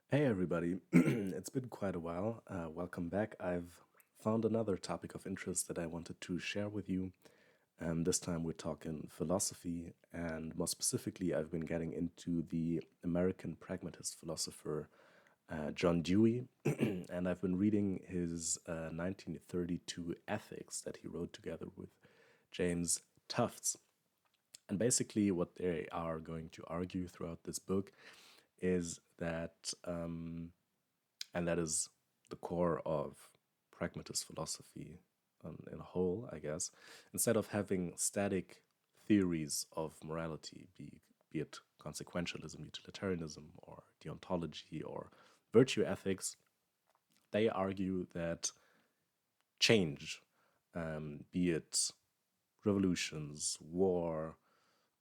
Hey everybody, it's been quite a while. Welcome back. I've found another topic of interest that I wanted to share with you. This time we're talking philosophy, and more specifically, I've been getting into the American pragmatist philosopher John Dewey, and I've been reading his 1932 Ethics that he wrote together with James Tufts. And basically, what they are going to argue throughout this book is that and that is the core of pragmatist philosophy in a whole, I guess. Instead of having static theories of morality, be it consequentialism, utilitarianism, or deontology, or virtue ethics, they argue that change, be it revolutions, war,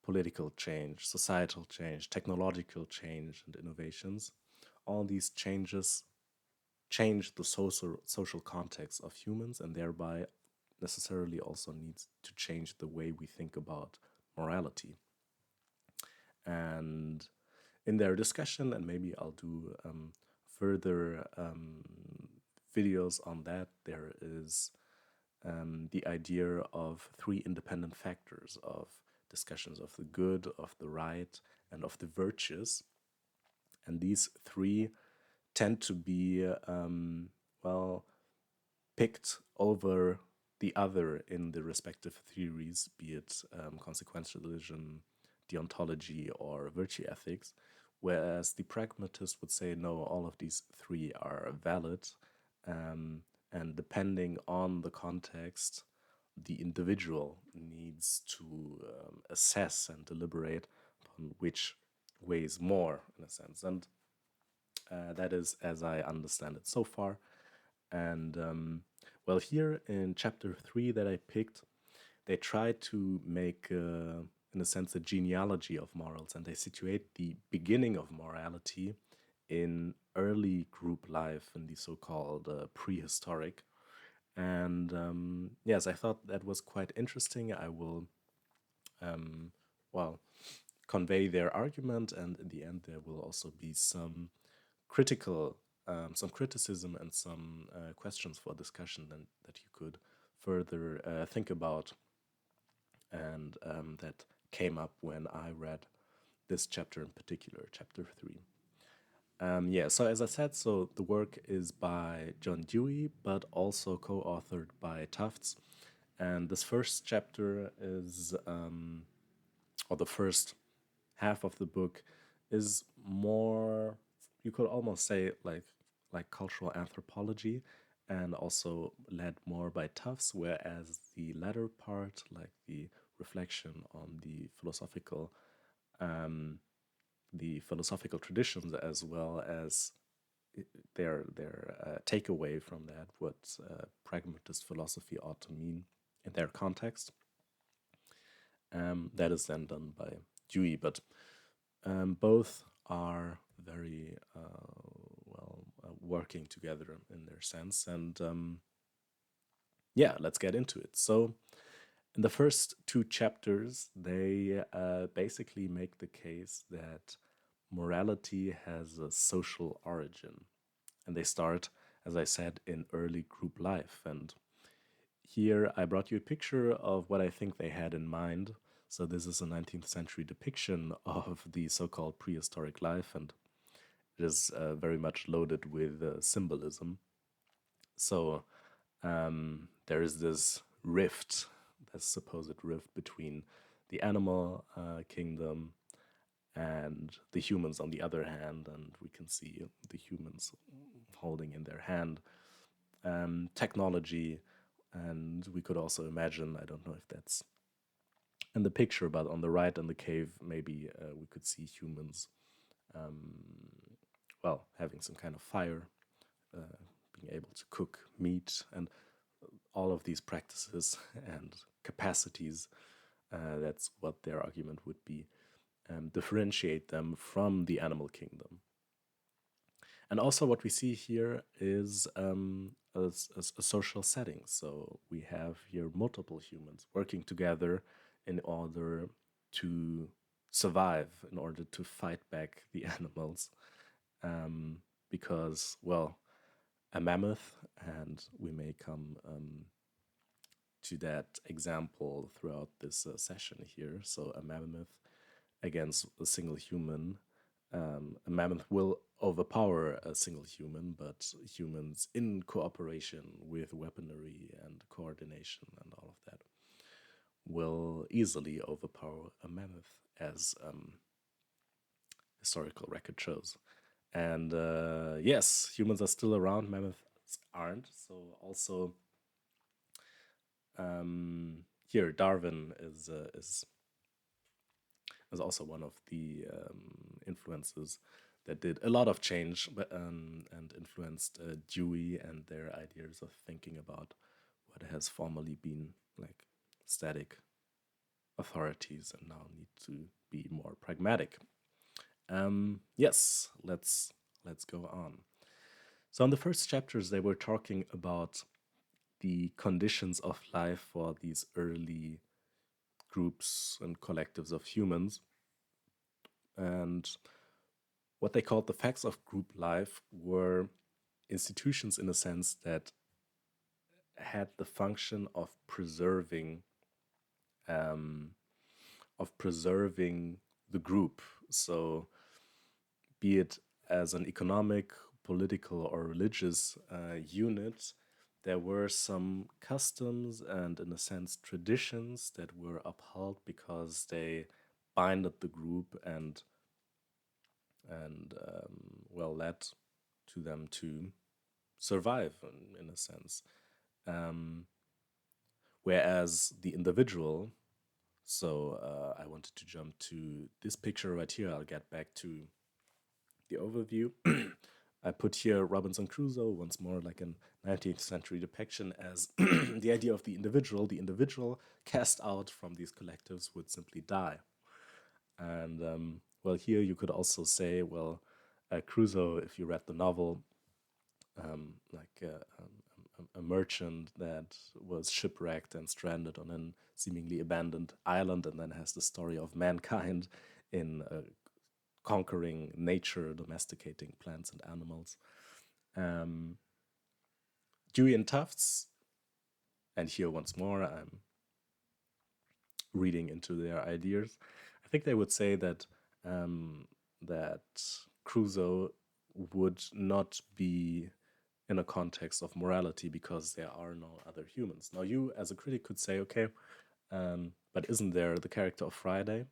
political change, societal change, technological change, and innovations, all these changes change the social context of humans and thereby necessarily also needs to change the way we think about morality. And in their discussion, and maybe I'll do further videos on that, there is the idea of three independent factors of discussions of the good, of the right, and of the virtues. And these three tend to be, well, picked over the other in the respective theories, be it consequentialism, deontology, or virtue ethics, whereas the pragmatist would say, no, all of these three are valid, and depending on the context, the individual needs to assess and deliberate upon which weighs more, in a sense. And that is as I understand it so far. And well, here in chapter 3 that I picked, they try to make, in a sense, a genealogy of morals, and they situate the beginning of morality in early group life in the so called prehistoric. And yes, I thought that was quite interesting. I will, well, convey their argument, and in the end, there will also be critical, some criticism and some questions for discussion that you could further think about, and that came up when I read this chapter in particular, chapter 3. Yeah, so as I said, so the work is by John Dewey, but also co authored by Tufts. And this first chapter is, or the first half of the book is more, you could almost say, like cultural anthropology, and also led more by Tufts, whereas the latter part, like the reflection on um, the philosophical traditions, as well as their takeaway from that, what pragmatist philosophy ought to mean in their context. That is then done by Dewey, but both are very working together in their sense. And yeah, let's get into it. So, in the first two chapters, they basically make the case that morality has a social origin. And they start, as I said, in early group life. And here I brought you a picture of what I think they had in mind. So, this is a 19th century depiction of the so called prehistoric life, and it is very much loaded with symbolism. So, there is this rift, this supposed rift between the animal kingdom and the humans on the other hand, and we can see the humans holding in their hand technology, and we could also imagine, I don't know if that's in the picture, but on the right in the cave, maybe we could see humans, well, having some kind of fire, being able to cook meat, and all of these practices and capacities. That's what their argument would be. Differentiate them from the animal kingdom. And also, what we see here is a social setting. So we have here multiple humans working together in order to survive, in order to fight back the animals. because, well, a mammoth, and we may come to that example throughout this session here. So, a mammoth against a single human. A mammoth will overpower a single human, but humans in cooperation with weaponry and coordination and all of that will easily overpower a mammoth, as historical record shows. And yes, humans are still around, mammoths aren't. So also here, Darwin is also one of the influences that did a lot of change, and influenced Dewey and their ideas of thinking about what has formerly been like static authorities and now need to be more pragmatic. Yes, let's go on. So in the first chapters, they were talking about the conditions of life for these early groups and collectives of humans, and what they called the facts of group life were institutions in a sense that had the function um, of preserving the group. So, be it as an economic, political, or religious unit, there were some customs and, in a sense, traditions that were upheld because they binded the group and well led to them to survive in a sense. Um, Whereas the individual, so I wanted to jump to this picture right here. I'll get back to the overview. I put here Robinson Crusoe once more, like an 19th century depiction, as the idea of the individual. The individual cast out from these collectives would simply die. And well, here you could also say, well, Crusoe, if you read the novel, like a merchant that was shipwrecked and stranded on an seemingly abandoned island, and then has the story of mankind in conquering nature, domesticating plants and animals. Um, Dewey and Tufts, and here once more, I'm reading into their ideas. I think they would say that Crusoe would not be in a context of morality because there are no other humans. Now, you as a critic could say, okay, but isn't there the character of Friday?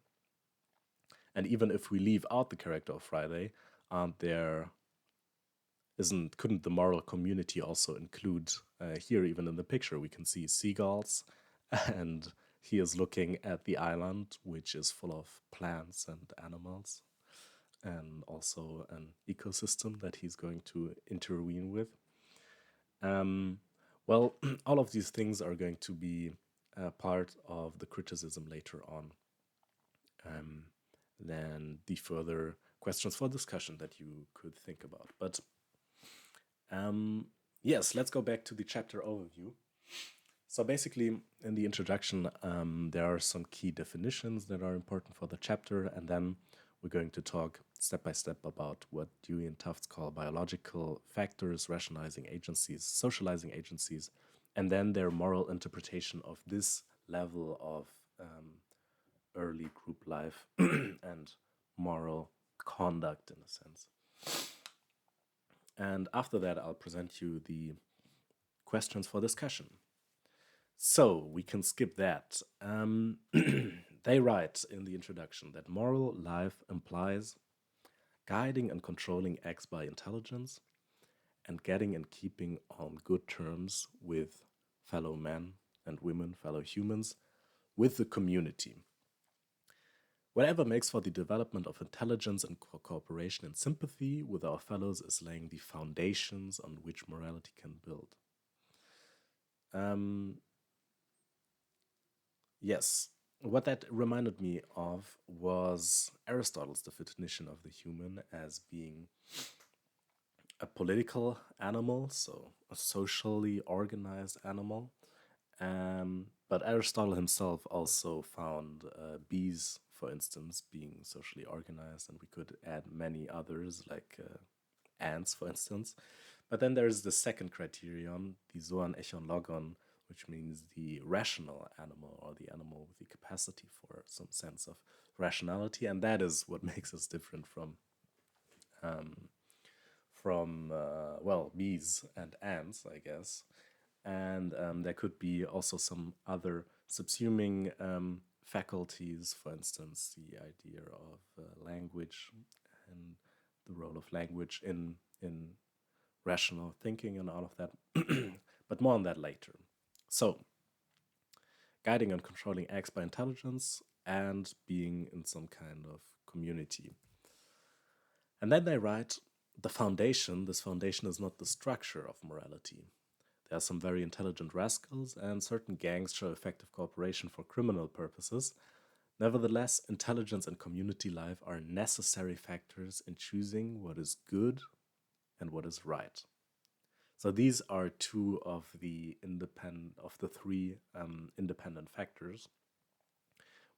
And even if we leave out the character of Friday, aren't there isn't couldn't the moral community also include here, even in the picture we can see seagulls, and he is looking at the island, which is full of plants and animals, and also an ecosystem that he's going to intervene with. Well, all of these things are going to be part of the criticism later on, than the further questions for discussion that you could think about. But yes, let's go back to the chapter overview. So basically, in the introduction, there are some key definitions that are important for the chapter, and then we're going to talk step by step about what Dewey and Tufts call biological factors, rationalizing agencies, socializing agencies, and then their moral interpretation of this level of early group life and moral conduct, in a sense. And after that, I'll present you the questions for discussion. So we can skip that. They write in the introduction that moral life implies guiding and controlling acts by intelligence and getting and keeping on good terms with fellow men and women, fellow humans, with the community. Whatever makes for the development of intelligence and cooperation and sympathy with our fellows is laying the foundations on which morality can build. Yes, what that reminded me of was Aristotle's definition of the human as being a political animal, so a socially organized animal. But Aristotle himself also found bees, for instance, being socially organized, and we could add many others like ants, for instance. But then there's the second criterion, the zoon, echon, logon, which means the rational animal, or the animal with the capacity for some sense of rationality, and that is what makes us different from bees and ants, I guess. And there could be also some other subsuming faculties, for instance, the idea of language and the role of language in rational thinking and all of that. But more on that later. So, guiding and controlling acts by intelligence and being in some kind of community. And then they write the foundation. This foundation is not the structure of morality. There are some very intelligent rascals, and certain gangs show effective cooperation for criminal purposes. Nevertheless, intelligence and community life are necessary factors in choosing what is good and what is right. So these are two of the three independent factors.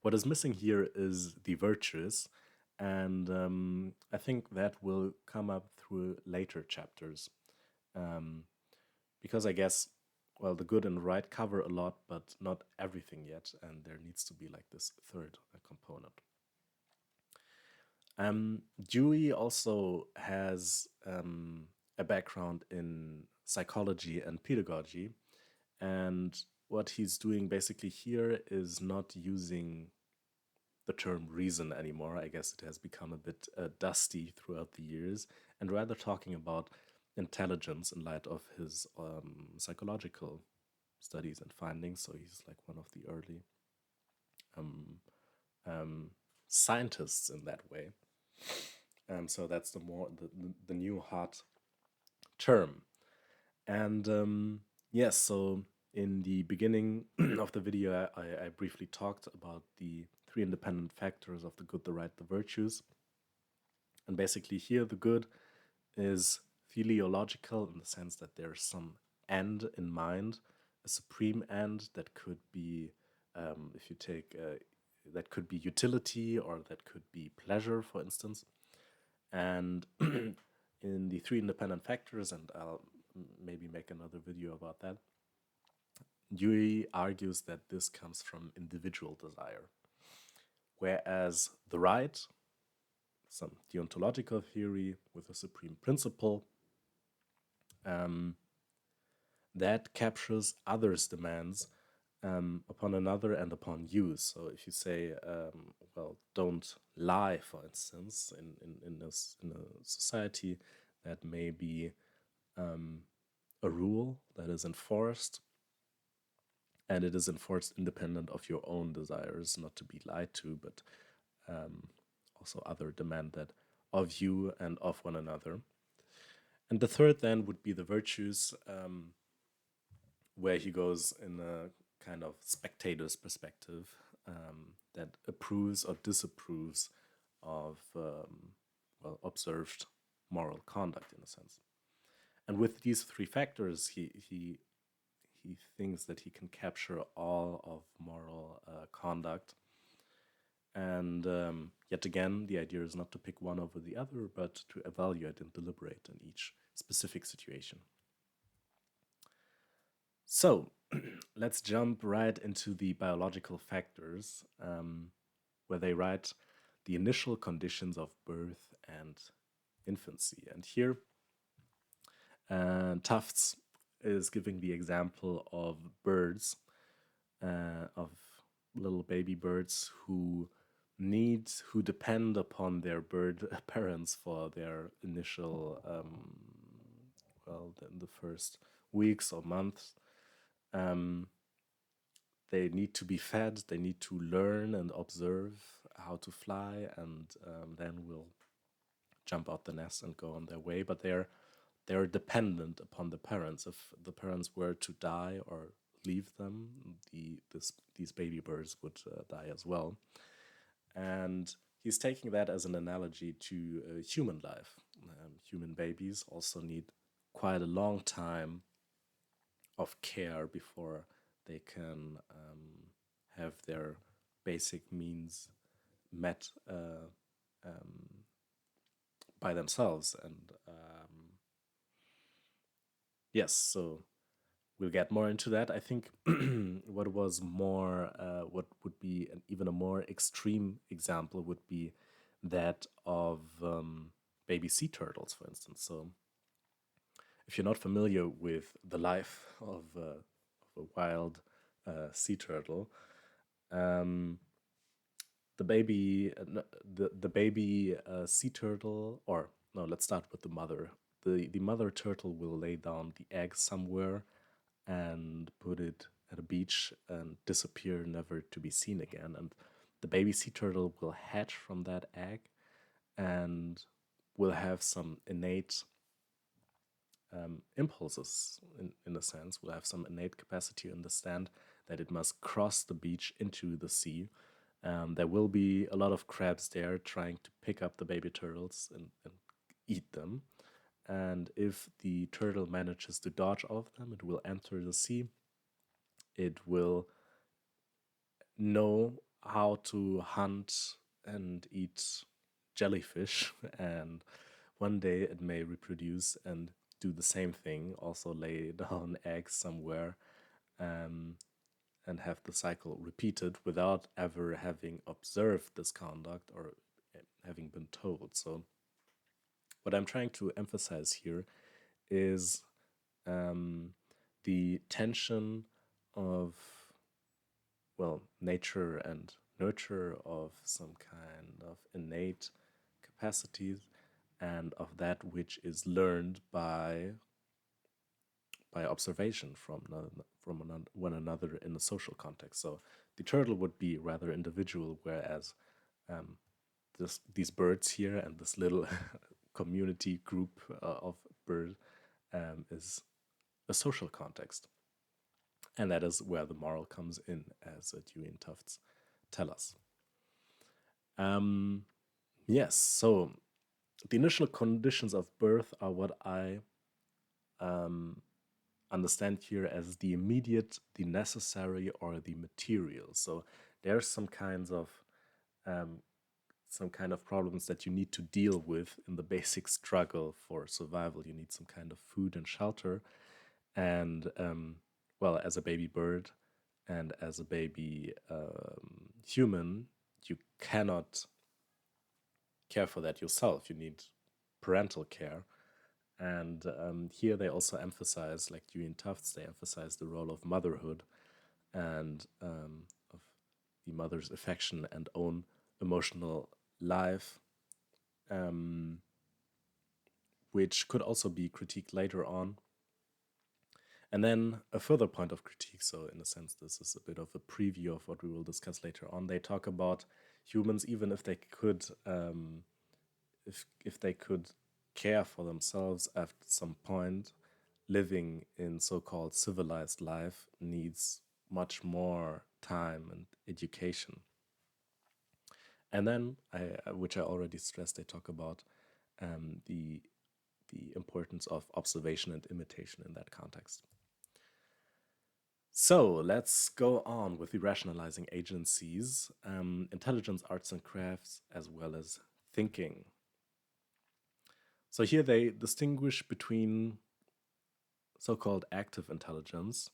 What is missing here is the virtues, and I think that will come up through later chapters, because I guess, well, the good and right cover a lot, but not everything yet, and there needs to be like this third component. Dewey also has a background in psychology and pedagogy, and what he's doing basically here is not using the term reason anymore. I guess it has become a bit dusty throughout the years, and rather talking about intelligence in light of his psychological studies and findings. So he's like one of the early scientists in that way. So that's the new hot term. And yes, so in the beginning of the video, I briefly talked about the three independent factors of the good, the right, the virtues. And basically here the good is teleological in the sense that there's some end in mind, a supreme end that could be, if you take, that could be utility or that could be pleasure, for instance. And in the three independent factors, and I'll maybe make another video about that, Dewey argues that this comes from individual desire, whereas the right, some deontological theory with a supreme principle, that captures others' demands upon another and upon you. So if you say, well, don't lie, for instance, in a society, that may be a rule that is enforced, and it is enforced independent of your own desires, not to be lied to, but also other demand that of you and of one another. And the third then would be the virtues, where he goes in a kind of spectator's perspective that approves or disapproves of observed moral conduct, in a sense. And with these three factors, he thinks that he can capture all of moral conduct. And yet again, the idea is not to pick one over the other, but to evaluate and deliberate in each specific situation. So let's jump right into the biological factors, where they write the initial conditions of birth and infancy. And here, Tufts is giving the example of birds, of little baby birds who depend upon their bird parents for their initial, in the first weeks or months. They need to be fed, they need to learn and observe how to fly, and then will jump out the nest and go on their way. But they're dependent upon the parents. If the parents were to die or leave them, these baby birds would die as well. And he's taking that as an analogy to human life. Human babies also need quite a long time of care before they can have their basic needs met by themselves. And yes, so we'll get more into that. I think what would be even a more extreme example would be that of baby sea turtles, for instance. So if you're not familiar with the life of a wild sea turtle, um, the baby the baby sea turtle, or no, let's start with the mother. The mother turtle will lay down the egg somewhere and put it at a beach and disappear, never to be seen again. And the baby sea turtle will hatch from that egg and will have some innate impulses, in a sense, will have some innate capacity to understand that it must cross the beach into the sea. There will be a lot of crabs there trying to pick up the baby turtles and eat them. And if the turtle manages to dodge all of them, it will enter the sea. It will know how to hunt and eat jellyfish, and one day it may reproduce and do the same thing, also lay down eggs somewhere, um, and have the cycle repeated without ever having observed this conduct or having been told. So, what I'm trying to emphasize here is the tension of, well, nature and nurture, of some kind of innate capacities and of that which is learned by observation from one another in a social context. So the turtle would be rather individual, whereas these birds here and this little community group of birds is a social context. And that is where the moral comes in, as Dewey and Tufts tell us. Yes, so the initial conditions of birth are what I understand here as the immediate, the necessary, or the material. So there's some kind of problems that you need to deal with in the basic struggle for survival. You need some kind of food and shelter, and well, as a baby bird and as a baby human, you cannot care for that yourself. You need parental care. And here they also emphasize, like Dewey and Tufts, they emphasize the role of motherhood and of the mother's affection and own emotional life, which could also be critiqued later on. And then a further point of critique, so in a sense, this is a bit of a preview of what we will discuss later on. They talk about humans, even if they could, if they could care for themselves at some point, living in so-called civilized life needs much more time and education. And then, which I already stressed, they talk about the importance of observation and imitation in that context. So let's go on with the rationalizing agencies, intelligence, arts and crafts, as well as thinking. So here they distinguish between so-called active intelligence,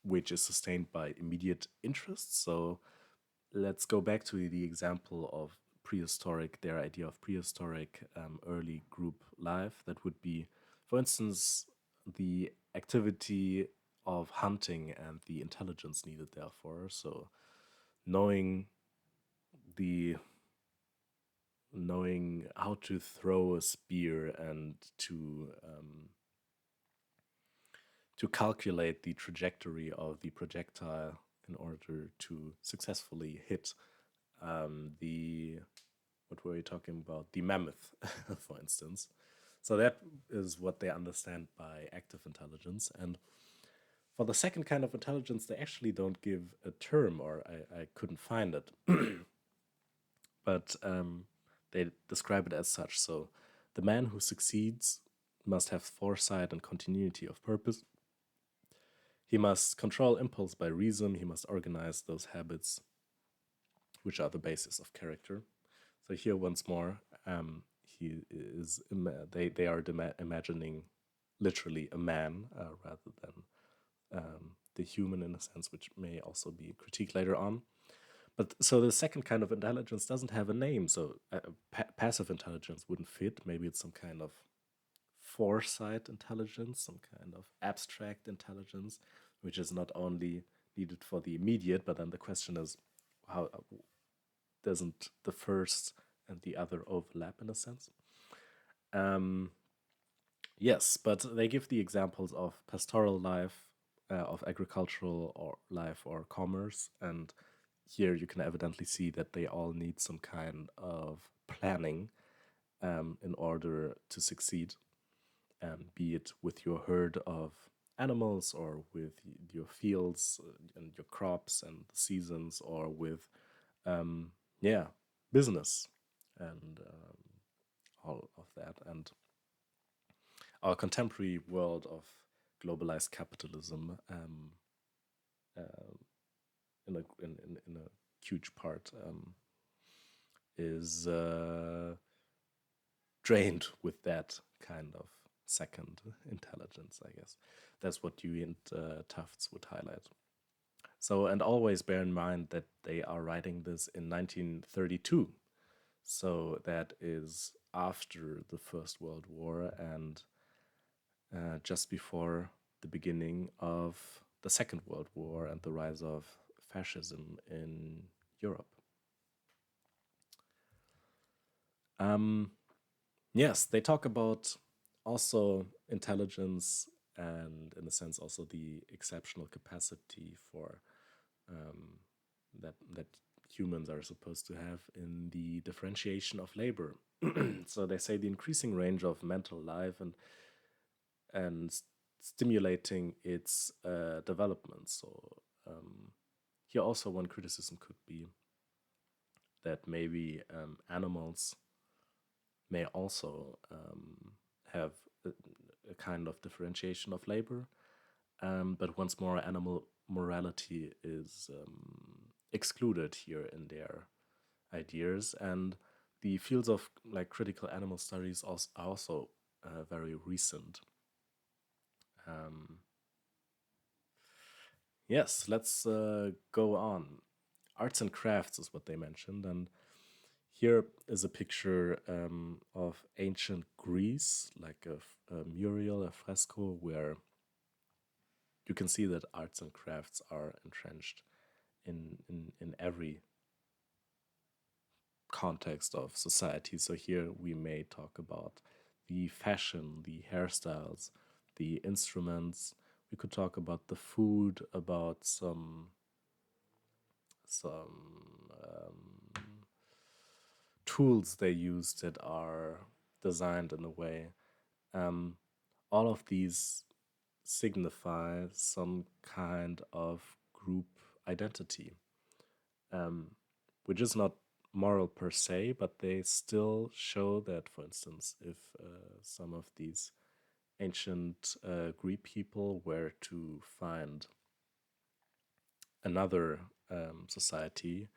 which is sustained by immediate interests. So let's go back to the example of prehistoric, their idea of prehistoric early group life. That would be, for instance, the activity of hunting and the intelligence needed therefore. So knowing how to throw a spear and to calculate the trajectory of the projectile in order to successfully hit what were we talking about? The mammoth, for instance. So that is what they understand by active intelligence. And for the second kind of intelligence, they actually don't give a term, or I couldn't find it. But they describe it as such. So the man who succeeds must have foresight and continuity of purpose. He must control impulse by reason. He must organize those habits which are the basis of character. So here once more, he is they are imagining literally a man rather than the human in a sense, which may also be critiqued later on. But so the second kind of intelligence doesn't have a name. So passive intelligence wouldn't fit. Maybe it's some kind of foresight intelligence, some kind of abstract intelligence, which is not only needed for the immediate, but then the question is, how doesn't the first and the other overlap in a sense? Um, yes, but they give the examples of pastoral life, of agricultural or life or commerce, and here you can evidently see that they all need some kind of planning in order to succeed, be it with your herd of animals or with your fields and your crops and the seasons, or with yeah, business and all of that. And our contemporary world of globalized capitalism, uh, in a huge part, is drained with that kind of second intelligence, I guess. That's what Dewey and Tufts would highlight. So, and always bear in mind that they are writing this in 1932. So that is after the First World War and just before the beginning of the Second World War and the rise of fascism in Europe. Yes, they talk about also intelligence and, in a sense, also the exceptional capacity for that humans are supposed to have in the differentiation of labor. So they say the increasing range of mental life and stimulating its development. So here also one criticism could be that maybe animals may also have a kind of differentiation of labor, but once more, animal morality is excluded here in their ideas, and the fields of like critical animal studies are also very recent. Yes, let's go on. Arts and crafts is what they mentioned, and here is a picture of ancient Greece, like a mural, a fresco, where you can see that arts and crafts are entrenched in every context of society. So here we may talk about the fashion, the hairstyles, the instruments. We could talk about the food, about some tools they use that are designed in a way. Um, all of these signify some kind of group identity, which is not moral per se, but they still show that, for instance, if some of these ancient Greek people were to find another society,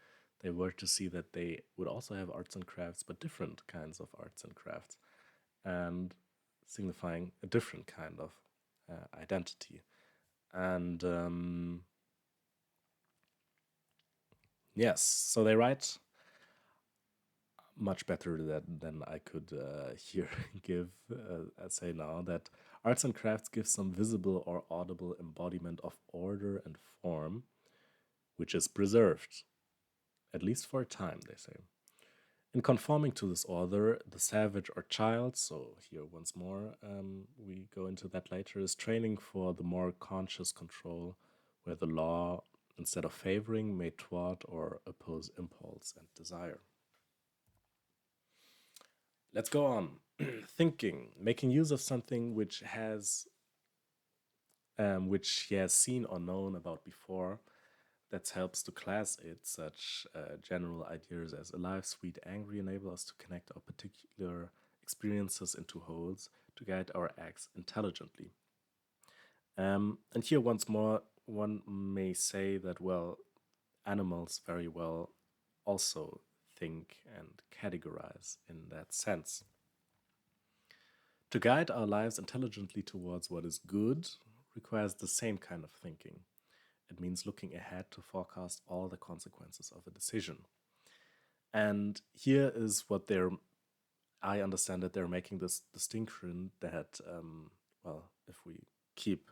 they were to see that they would also have arts and crafts, but different kinds of arts and crafts, and signifying a different kind of identity. And yes, so they write much better than I could here give, I say now, that arts and crafts give some visible or audible embodiment of order and form, which is preserved, at least for a time, they say. In conforming to this order, the savage or child, so here once more, we go into that later, is training for the more conscious control, where the law, instead of favoring, may thwart or oppose impulse and desire. Let's go on. Thinking, making use of something which he has seen or known about before, that helps to class it. Such general ideas as alive, sweet, angry enable us to connect our particular experiences into wholes to guide our acts intelligently. And here, once more, one may say that, well, animals very well also think and categorize in that sense. To guide our lives intelligently towards what is good requires the same kind of thinking. It means looking ahead to forecast all the consequences of a decision. And here is what I understand that they're making this distinction that, if we keep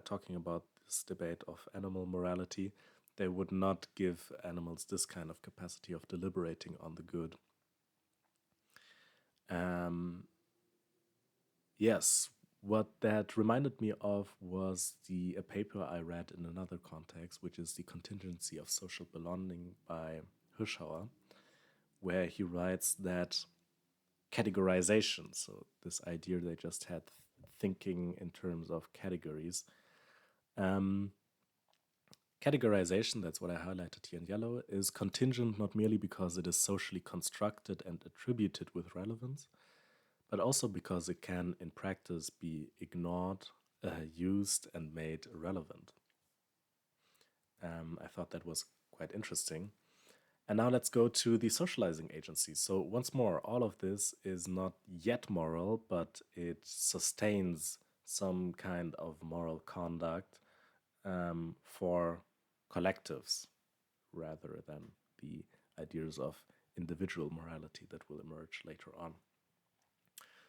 talking about this debate of animal morality, they would not give animals this kind of capacity of deliberating on the good. Yes, what that reminded me of was a paper I read in another context, which is The Contingency of Social Belonging by Hirschauer, where he writes that categorization, so this idea they just had thinking in terms of categories, categorization, that's what I highlighted here in yellow, is contingent not merely because it is socially constructed and attributed with relevance, but also because it can, in practice, be ignored, used, and made irrelevant. I thought that was quite interesting. And now let's go to the socializing agency. So, once more, all of this is not yet moral, but it sustains some kind of moral conduct for collectives rather than the ideas of individual morality that will emerge later on.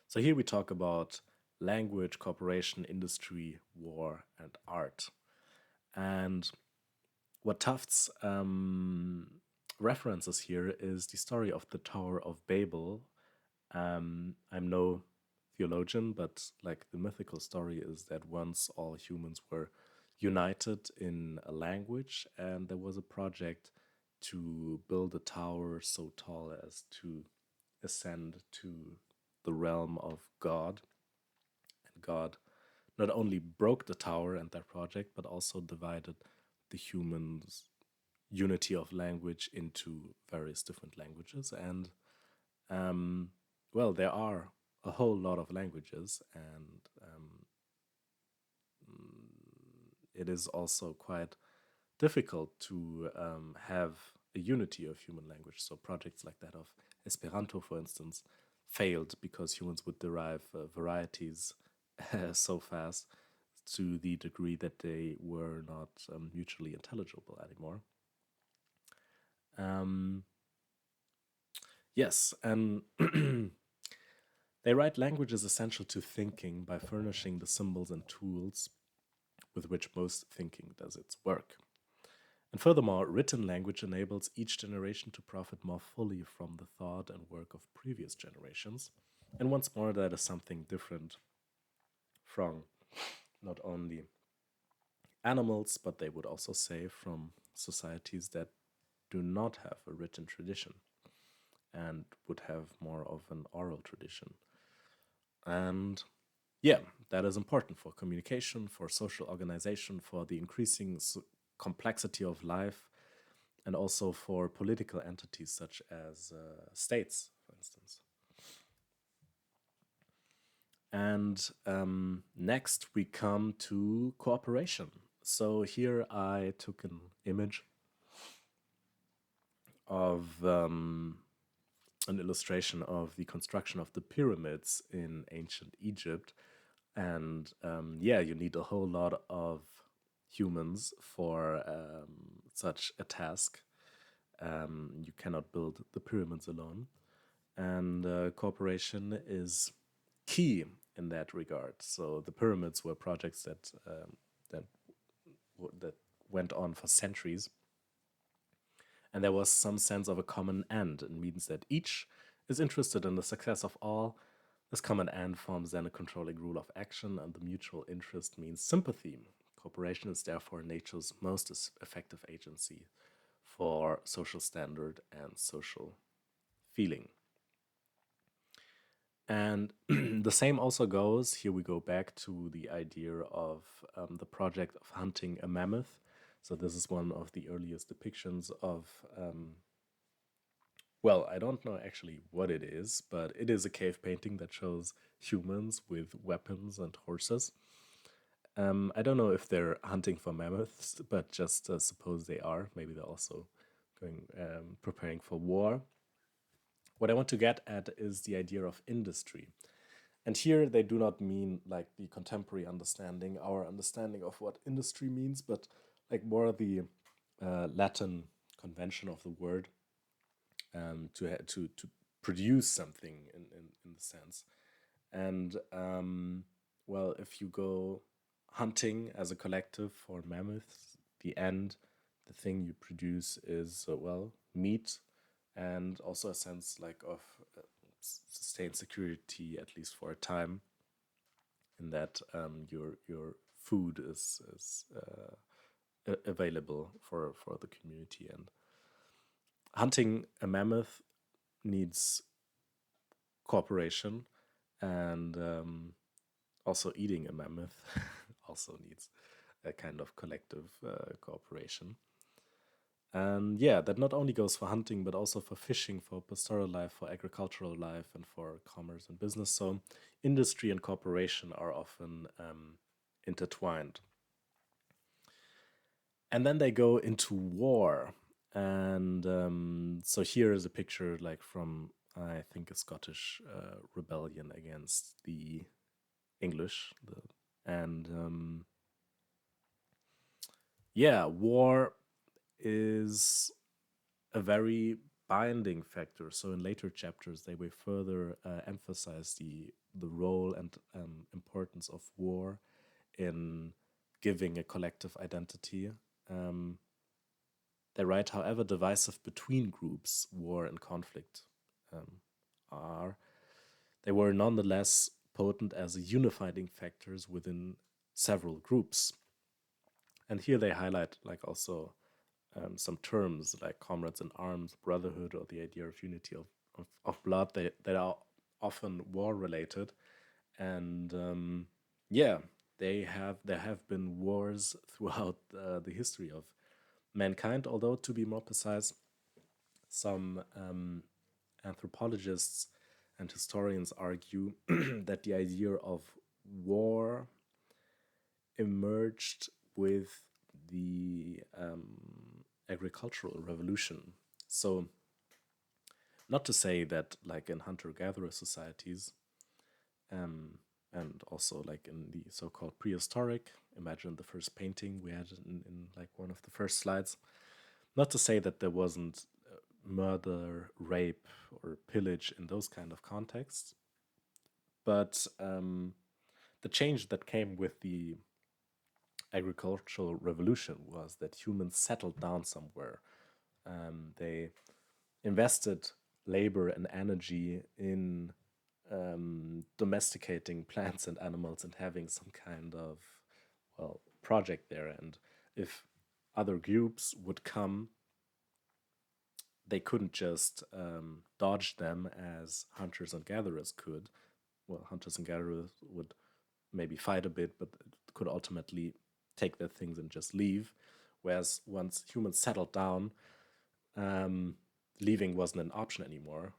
So here we talk about language, cooperation, industry, war, and art. And what Tufts references here is the story of the Tower of Babel. I'm no theologian, but like the mythical story is that once all humans were united in a language, and there was a project to build a tower so tall as to ascend to the realm of God. And God not only broke the tower and that project, but also divided the humans' unity of language into various different languages. And there are a whole lot of languages, and it is also quite difficult to have a unity of human language. So projects like that of Esperanto, for instance, failed because humans would derive varieties so fast to the degree that they were not mutually intelligible anymore. Yes, and they write language is essential to thinking by furnishing the symbols and tools with which most thinking does its work. And furthermore, written language enables each generation to profit more fully from the thought and work of previous generations. And once more, that is something different from not only animals, but they would also say from societies that do not have a written tradition and would have more of an oral tradition. And yeah, that is important for communication, for social organization, for the increasing complexity of life, and also for political entities such as states, for instance. And next we come to cooperation. So here I took an image of an illustration of the construction of the pyramids in ancient Egypt. And you need a whole lot of humans for such a task. You cannot build the pyramids alone. And cooperation is key in that regard. So the pyramids were projects that went on for centuries, and there was some sense of a common end. It means that each is interested in the success of all. This common end forms then a controlling rule of action, and the mutual interest means sympathy. Cooperation is therefore nature's most effective agency for social standard and social feeling. And the same also goes, here we go back to the idea of the project of hunting a mammoth. So this is one of the earliest depictions of, I don't know actually what it is, but it is a cave painting that shows humans with weapons and horses. I don't know if they're hunting for mammoths, but just suppose they are. Maybe they're also preparing for war. What I want to get at is the idea of industry. And here they do not mean like the contemporary understanding, our understanding of what industry means, but like more the Latin convention of the word, to produce something in the sense. And well, if you go hunting as a collective for mammoths, the thing you produce is well, meat, and also a sense like of sustained security, at least for a time, in that your food is available for the community. And hunting a mammoth needs cooperation, and also eating a mammoth also needs a kind of collective cooperation. And yeah, that not only goes for hunting, but also for fishing, for pastoral life, for agricultural life, and for commerce and business. So industry and cooperation are often intertwined. And then they go into war. And so here is a picture like from, I think, a Scottish rebellion against the English. And yeah, war is a very binding factor. So in later chapters, they will further emphasize the role and importance of war in giving a collective identity. Um, they write, however divisive between groups, war and conflict are, they were nonetheless potent as unifying factors within several groups. And here they highlight like also some terms like comrades in arms, brotherhood, or the idea of unity of blood. That are often war related, and yeah, there have been wars throughout the history of mankind. Although, to be more precise, some anthropologists and historians argue that the idea of war emerged with the agricultural revolution. So, not to say that, like in hunter-gatherer societies, and also like in the so-called prehistoric, imagine the first painting we had in like one of the first slides. Not to say that there wasn't murder, rape, or pillage in those kind of contexts, but the change that came with the agricultural revolution was that humans settled down somewhere. They invested labor and energy in domesticating plants and animals and having some kind of, well, project there. And if other groups would come, they couldn't just dodge them as hunters and gatherers could. Well, hunters and gatherers would maybe fight a bit, but could ultimately take their things and just leave. Whereas once humans settled down, leaving wasn't an option anymore,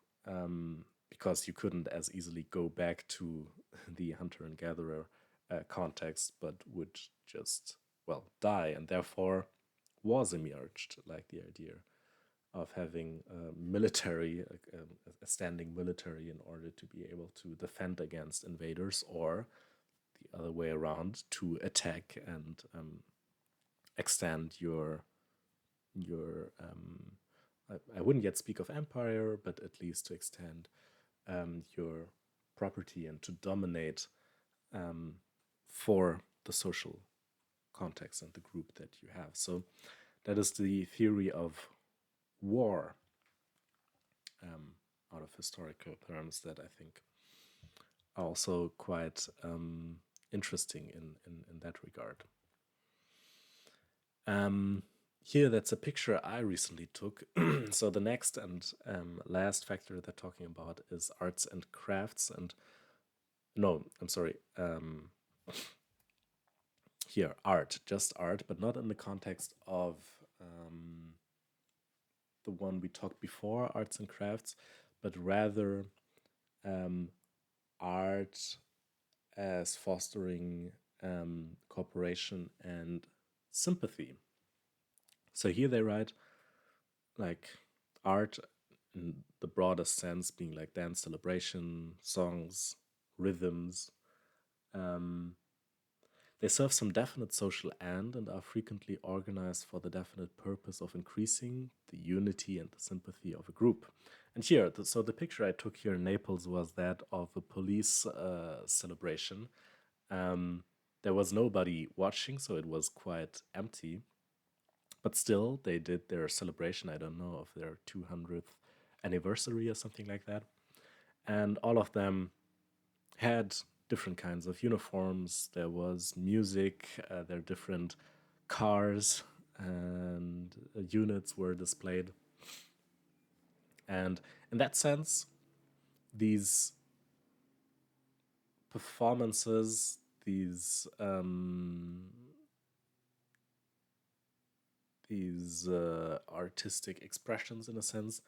because you couldn't as easily go back to the hunter and gatherer context, but would just, well, die. And therefore, wars emerged, like the idea of having a standing military in order to be able to defend against invaders, or the other way around, to attack and extend your I wouldn't yet speak of empire, but at least to extend your property and to dominate for the social context and the group that you have. So that is the theory of war, out of historical terms, that I think are also quite interesting in that regard. Here, that's a picture I recently took. So the next and last factor they're talking about is arts and crafts. And no, I'm sorry. Here, art, just art, but not in the context of the one we talked before, arts and crafts, but rather art as fostering cooperation and sympathy. So here they write, like, art in the broadest sense, being like dance celebration, songs, rhythms. Um, they serve some definite social end and are frequently organized for the definite purpose of increasing the unity and the sympathy of a group. And here, so the picture I took here in Naples was that of a police celebration. Um, there was nobody watching, so it was quite empty. But still, they did their celebration. I don't know, of their 200th anniversary or something like that. And all of them had different kinds of uniforms. There was music, there are different cars, and units were displayed. And in that sense, these performances, these artistic expressions, in a sense,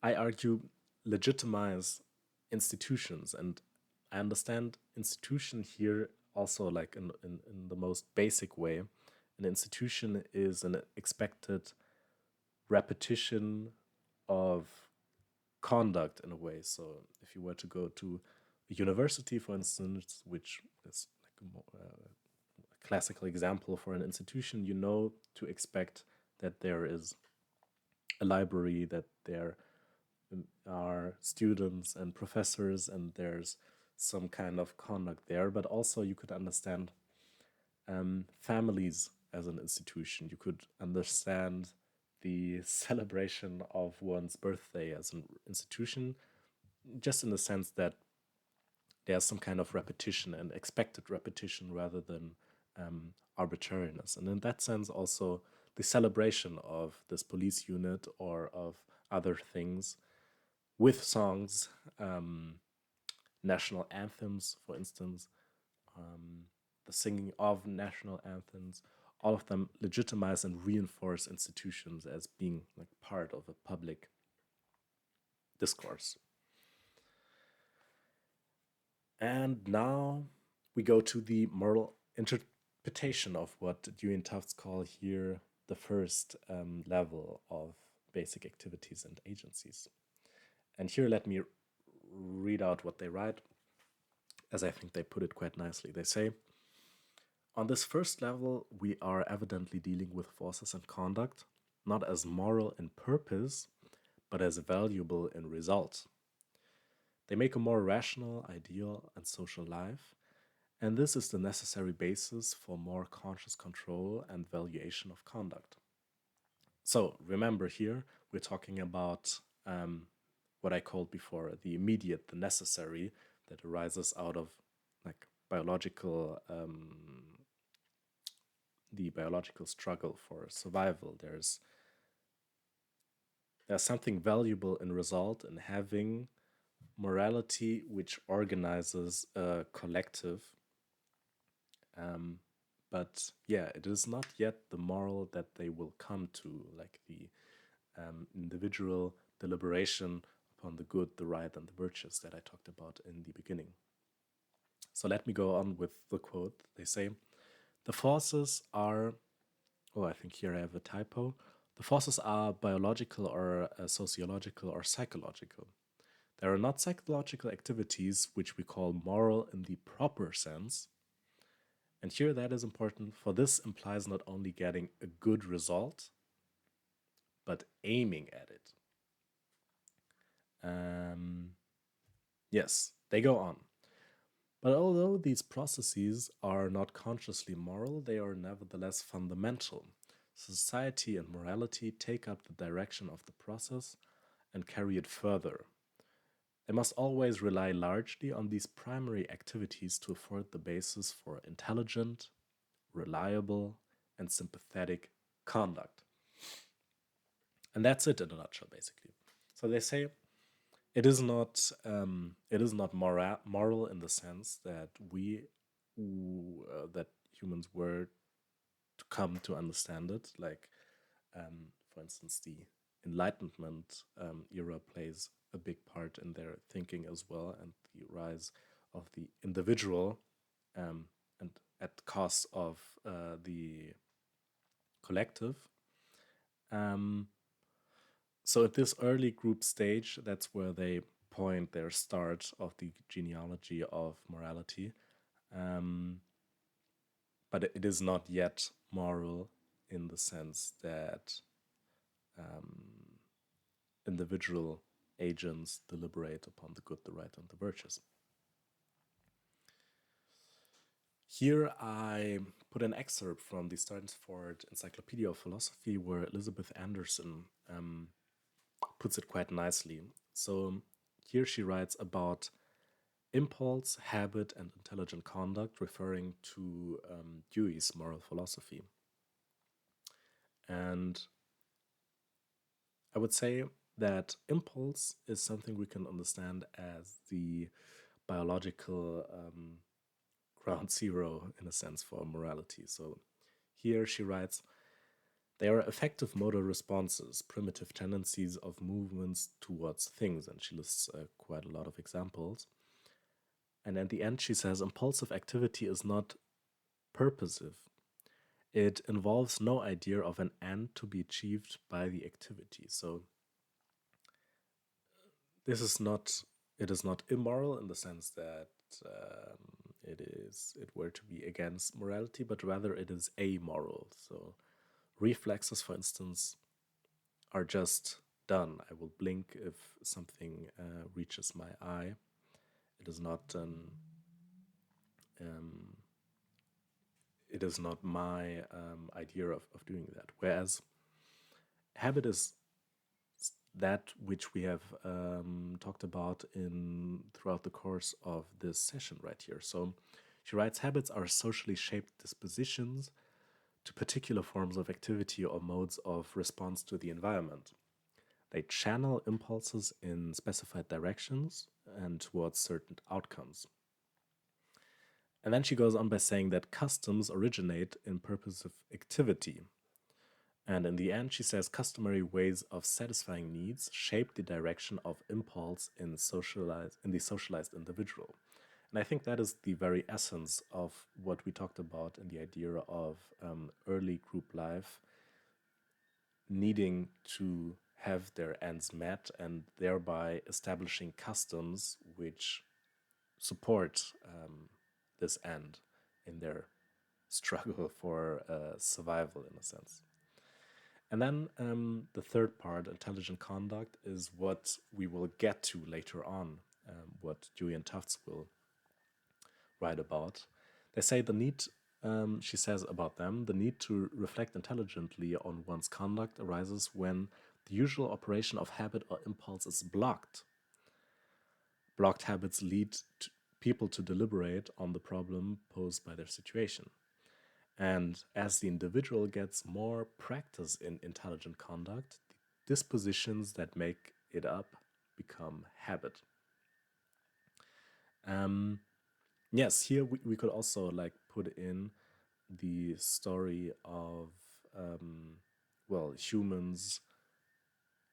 I argue, legitimize institutions. And I understand institution here also like in the most basic way. An institution is an expected repetition of conduct in a way. So if you were to go to a university, for instance, which is like a classical example for an institution, you know to expect that there is a library, that there are students and professors, and there's some kind of conduct there. But also, you could understand families as an institution. You could understand the celebration of one's birthday as an institution, just in the sense that there's some kind of repetition and expected repetition rather than arbitrariness. And in that sense, also the celebration of this police unit or of other things with songs, national anthems, for instance, the singing of national anthems, all of them legitimize and reinforce institutions as being like part of a public discourse. And now we go to the moral interpretation of what Dewey and Tufts call here the first level of basic activities and agencies. And here, let me read out what they write, as I think they put it quite nicely. They say, on this first level, we are evidently dealing with forces and conduct, not as moral in purpose, but as valuable in result. They make a more rational, ideal, and social life, and this is the necessary basis for more conscious control and valuation of conduct. So remember, here we're talking about what I called before the immediate, the necessary, that arises out of like biological, the biological struggle for survival. There's something valuable in result in having morality which organizes a collective. But yeah, it is not yet the moral that they will come to, like the individual deliberation upon the good, the right, and the virtues that I talked about in the beginning. So let me go on with the quote. They say, the forces are, oh, I think here I have a typo. The forces are biological or sociological or psychological. There are not psychological activities which we call moral in the proper sense. And here that is important, for this implies not only getting a good result, but aiming at it. Yes, they go on. But although these processes are not consciously moral, they are nevertheless fundamental. Society and morality take up the direction of the process and carry it further. They must always rely largely on these primary activities to afford the basis for intelligent, reliable, and sympathetic conduct. And that's it in a nutshell, basically. So they say it is not moral in the sense that that humans were to come to understand it. Like, for instance, the Enlightenment era plays a big part in their thinking as well, and the rise of the individual, and at cost of the collective. Um, So at this early group stage, that's where they point their start of the genealogy of morality. Um, but it is not yet moral in the sense that individual agents deliberate upon the good, the right, and the virtues. Here I put an excerpt from the Stanford Encyclopedia of Philosophy where Elizabeth Anderson puts it quite nicely. So here she writes about impulse, habit, and intelligent conduct, referring to Dewey's moral philosophy. And I would say that impulse is something we can understand as the biological ground zero, in a sense, for morality. So here she writes, they are effective motor responses, primitive tendencies of movements towards things. And she lists quite a lot of examples. And at the end, she says, impulsive activity is not purposive. It involves no idea of an end to be achieved by the activity. So this is not, it is not immoral in the sense that it were to be against morality, but rather it is amoral. So reflexes, for instance, are just done. I will blink if something reaches my eye. It is not it is not my idea of doing that. Whereas habit is that which we have talked about in throughout the course of this session right here. So she writes, habits are socially shaped dispositions to particular forms of activity or modes of response to the environment. They channel impulses in specified directions and towards certain outcomes. And then she goes on by saying that customs originate in purposive activity. And in the end, she says customary ways of satisfying needs shape the direction of impulse in the socialized individual. And I think that is the very essence of what we talked about in the idea of early group life needing to have their ends met and thereby establishing customs which support this end in their struggle for survival, in a sense. And then the third part, intelligent conduct, is what we will get to later on, what Dewey and Tufts will write about. They say the need, she says about them, the need to reflect intelligently on one's conduct arises when the usual operation of habit or impulse is blocked. Blocked habits lead people to deliberate on the problem posed by their situation. And as the individual gets more practice in intelligent conduct, the dispositions that make it up become habit. Yes, here we could also like put in the story of humans,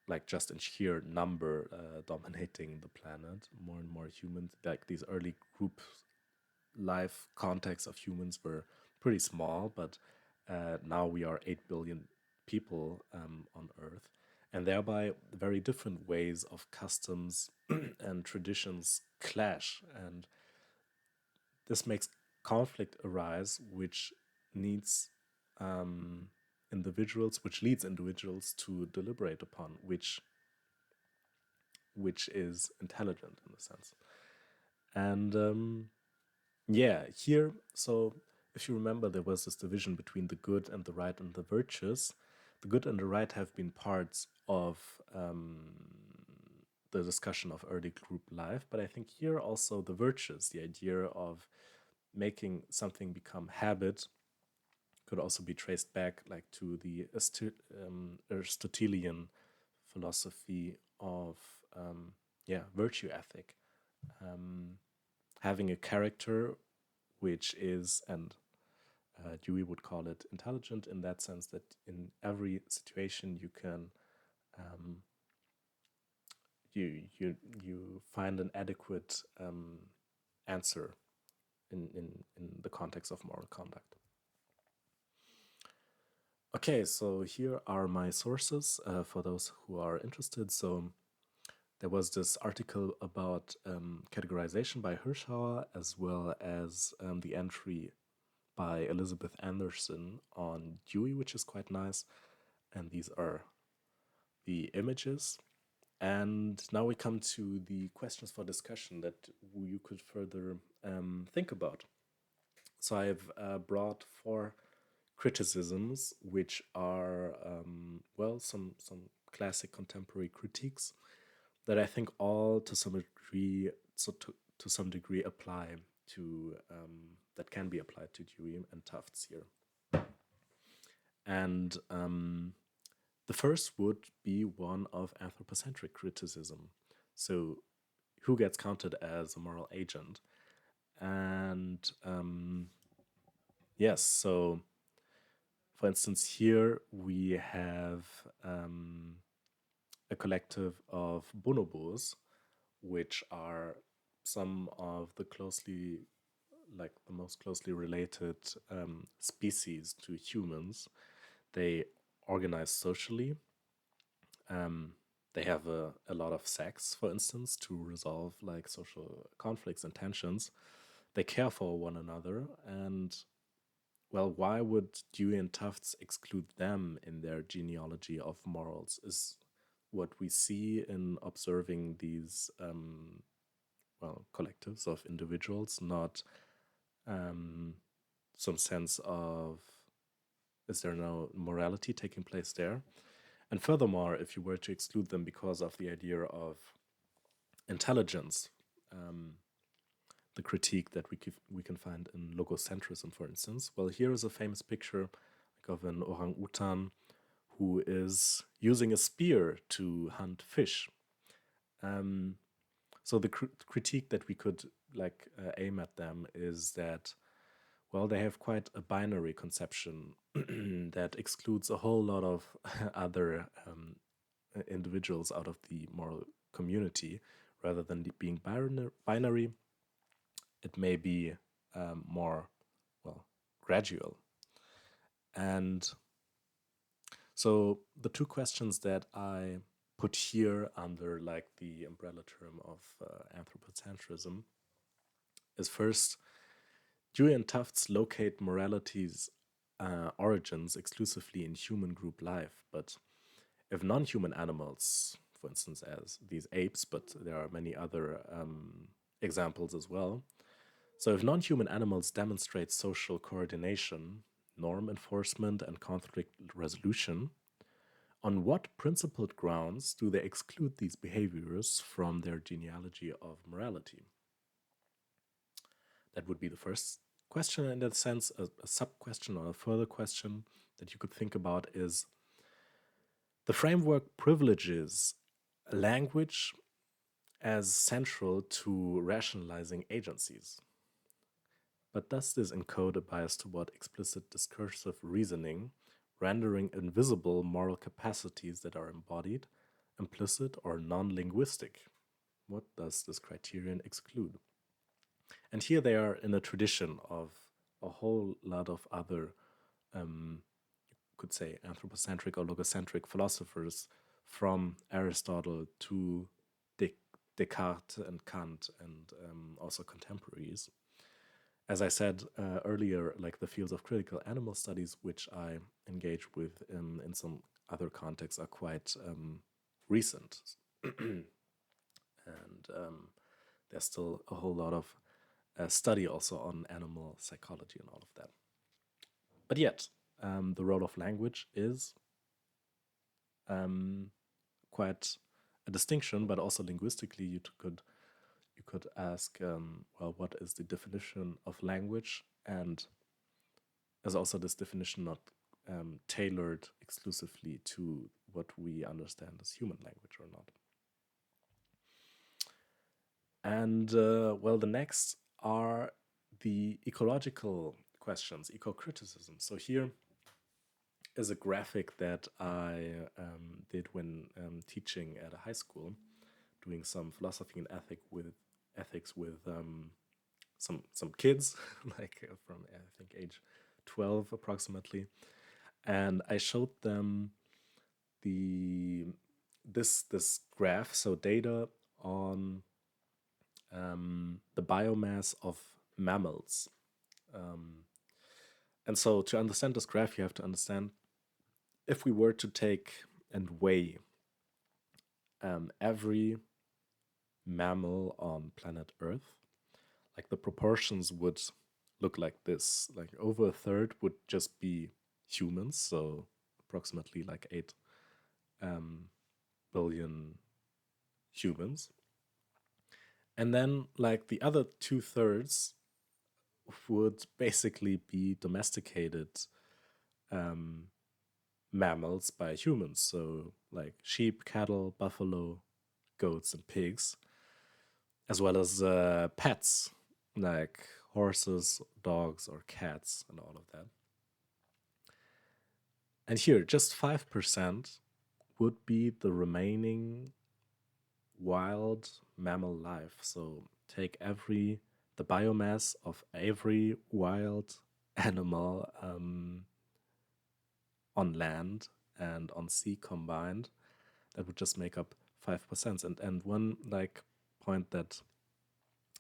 like just in sheer number dominating the planet, more and more humans. Like these early group life contexts of humans were pretty small, but now we are 8 billion people on Earth, and thereby very different ways of customs and traditions clash, and this makes conflict arise, which needs which leads individuals to deliberate upon which is intelligent in a sense. And here, so if you remember, there was this division between the good and the right and the virtues. The good and the right have been parts of the discussion of early group life, but I think here also the virtues, the idea of making something become habit, could also be traced back like to the Aristotelian philosophy of virtue ethic, having a character which is, and Dewey would call it intelligent in that sense, that in every situation you can you find an adequate answer in the context of moral conduct. Okay, so here are my sources for those who are interested. So there was this article about categorization by Hirschauer, as well as the entry by Elizabeth Anderson on Dewey, which is quite nice. And these are the images. And now we come to the questions for discussion that you could further think about. So I've brought 4 criticisms, which are well, some classic contemporary critiques that I think all to some degree, to some degree, apply to that can be applied to Dewey and Tufts here. And the first would be one of anthropocentric criticism. So, who gets counted as a moral agent? And yes, so for instance, here we have a collective of bonobos, which are some of the most closely related species to humans. They organize socially. They have a lot of sex, for instance, to resolve like social conflicts and tensions. They care for one another, and well, why would Dewey and Tufts exclude them in their genealogy of morals? Is what we see in observing these collectives of individuals, not some sense of, is there no morality taking place there? And furthermore, if you were to exclude them because of the idea of intelligence, the critique that we can find in logocentrism, for instance, well, here is a famous picture like of an orangutan who is using a spear to hunt fish. So the critique that we could aim at them is that, well, they have quite a binary conception that excludes a whole lot of other individuals out of the moral community. Rather than being binary, it may be more, well, gradual. And so the 2 questions that I put here under like the umbrella term of anthropocentrism is first, Dewey and Tufts locate morality's origins exclusively in human group life, but if non-human animals, for instance, as these apes, but there are many other examples as well. So if non-human animals demonstrate social coordination, norm enforcement, and conflict resolution, on what principled grounds do they exclude these behaviors from their genealogy of morality? That would be the first question. In that sense, a sub-question or a further question that you could think about is, the framework privileges language as central to rationalizing agencies. But does this encode a bias toward explicit discursive reasoning, rendering invisible moral capacities that are embodied, implicit, or non-linguistic? What does this criterion exclude? And here they are in a tradition of a whole lot of other, could say, anthropocentric or logocentric philosophers, from Aristotle to Descartes and Kant, and also contemporaries. As I said earlier, like the fields of critical animal studies, which I engage with in some other contexts, are quite recent. And there's still a whole lot of study also on animal psychology and all of that. But yet, the role of language is quite a distinction, but also linguistically, you could ask, well, what is the definition of language, and is also this definition not tailored exclusively to what we understand as human language or not? And well, the next are the ecological questions, eco-criticism. So here is a graphic that I did when teaching at a high school, doing some philosophy and ethics with some kids, like from I think age 12 approximately. and I showed them the this graph, so data on the biomass of mammals. Um, and so to understand this graph, you have to understand if we were to take and weigh every mammal on planet Earth, like the proportions would look like this. Like over a third would just be humans, so approximately like 8 billion humans. And then like the other 2/3 would basically be domesticated um, mammals by humans. So like sheep, cattle, buffalo, goats, and pigs, as well as pets like horses, dogs, or cats, and all of that. And here, just 5% would be the remaining wild mammal life. So take the biomass of every wild animal on land and on sea combined, that would just make up 5%. And one like point that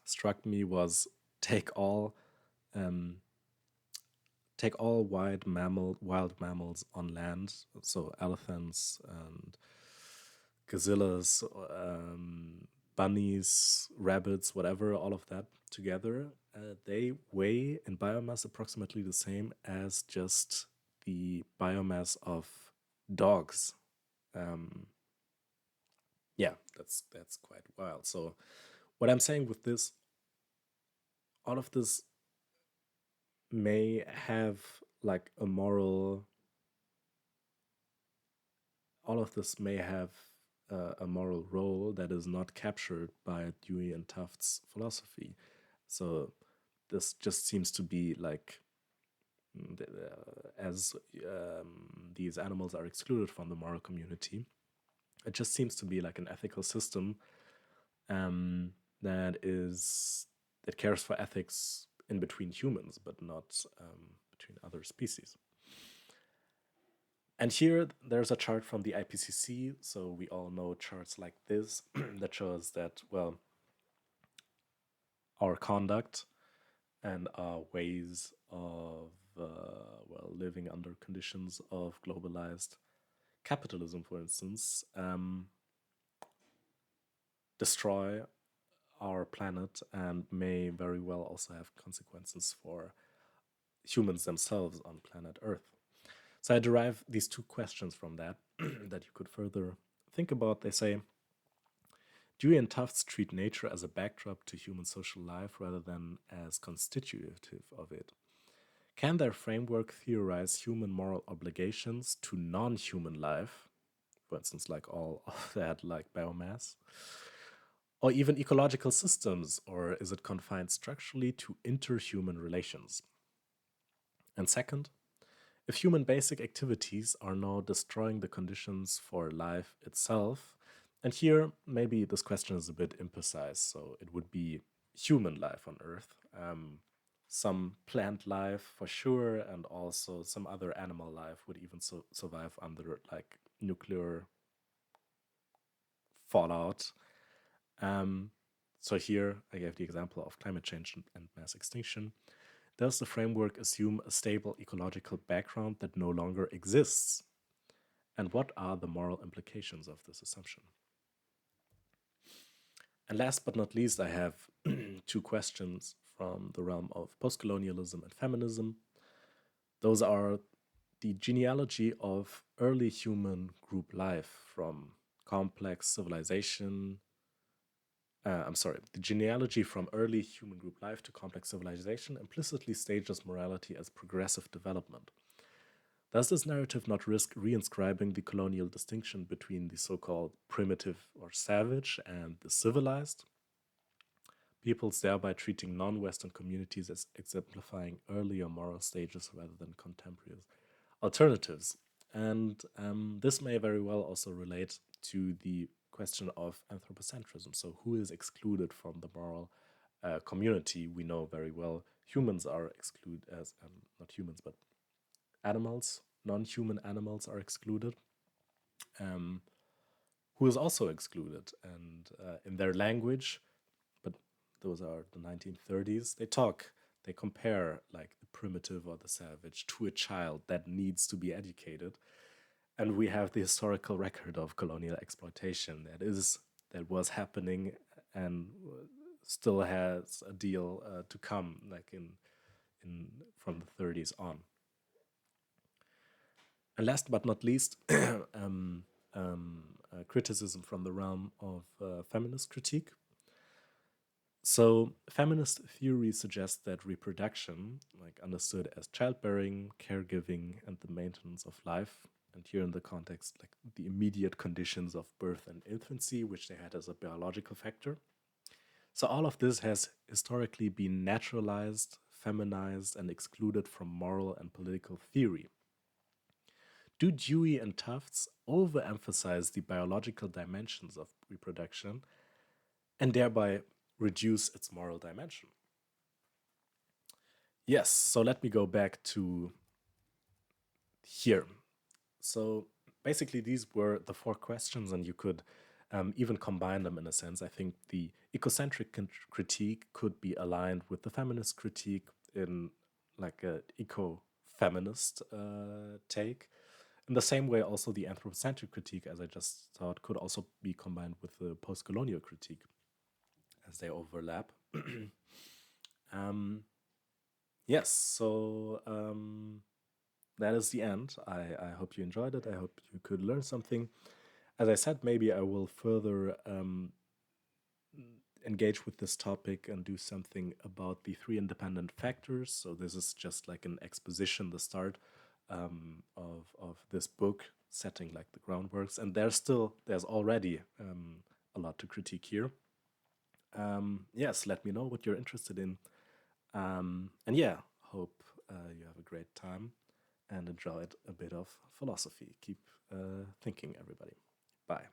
struck me was take all um, take all wild mammals on land, so elephants and gazillas, bunnies, rabbits, whatever, all of that together, they weigh in biomass approximately the same as just the biomass of dogs. Um, yeah, that's quite wild. So, what I'm saying with this, all of this may have like a moral all of this may have a moral role that is not captured by Dewey and Tuft's philosophy. So this just seems to be like as these animals are excluded from the moral community, it just seems to be like an ethical system um, that is that cares for ethics in between humans, but not between other species. And here there's a chart from the IPCC. So we all know charts like this that shows that, well, our conduct and our ways of, living under conditions of globalized capitalism, for instance, destroy our planet and may very well also have consequences for humans themselves on planet Earth. So I derive these two questions from that that you could further think about. They say, Dewey and Tufts treat nature as a backdrop to human social life rather than as constitutive of it. Can their framework theorize human moral obligations to non human life, for instance, like all of that, like biomass, or even ecological systems, or is it confined structurally to interhuman relations? And second, if human basic activities are now destroying the conditions for life itself, and here maybe this question is a bit imprecise, so it would be human life on Earth, some plant life for sure, and also some other animal life would even survive under like nuclear fallout. Um, so here I gave the example of climate change and mass extinction. Does the framework assume a stable ecological background that no longer exists? And what are the moral implications of this assumption? And last but not least, I have two questions from the realm of postcolonialism and feminism. Those are the genealogy of early human group life from complex civilization. The genealogy from early human group life to complex civilization implicitly stages morality as progressive development. Does this narrative not risk reinscribing the colonial distinction between the so called primitive or savage and the civilized? Peoples thereby treating non Western communities as exemplifying earlier moral stages rather than contemporary alternatives. And this may very well also relate to the question of anthropocentrism. So, who is excluded from the moral community? We know very well humans are excluded as not humans, but animals non-human animals are excluded, who is also excluded. And in their language, but those are the 1930s, they compare like the primitive or the savage to a child that needs to be educated. And we have the historical record of colonial exploitation that was happening and still has a deal to come, like in from the 30s on. And last but not least, criticism from the realm of feminist critique. So, feminist theory suggests that reproduction, like understood as childbearing, caregiving, and the maintenance of life, and here in the context, like the immediate conditions of birth and infancy, which they had as a biological factor. So, all of this has historically been naturalized, feminized, and excluded from moral and political theory. Do Dewey and Tufts overemphasize the biological dimensions of reproduction and thereby reduce its moral dimension? Yes, so let me go back to here. So basically, these were the four questions, and you could even combine them in a sense. I think the ecocentric critique could be aligned with the feminist critique in like a eco-feminist take. In the same way, also the anthropocentric critique, as I just thought, could also be combined with the post-colonial critique, as they overlap. Yes, so that is the end. I hope you enjoyed it. I hope you could learn something. As I said, maybe I will further engage with this topic and do something about the three independent factors. So this is just like an exposition, the start of this book, setting like the groundworks. And there's already a lot to critique here. Yes, let me know what you're interested in. And yeah, hope you have a great time and enjoyed a bit of philosophy. Keep thinking, everybody. Bye.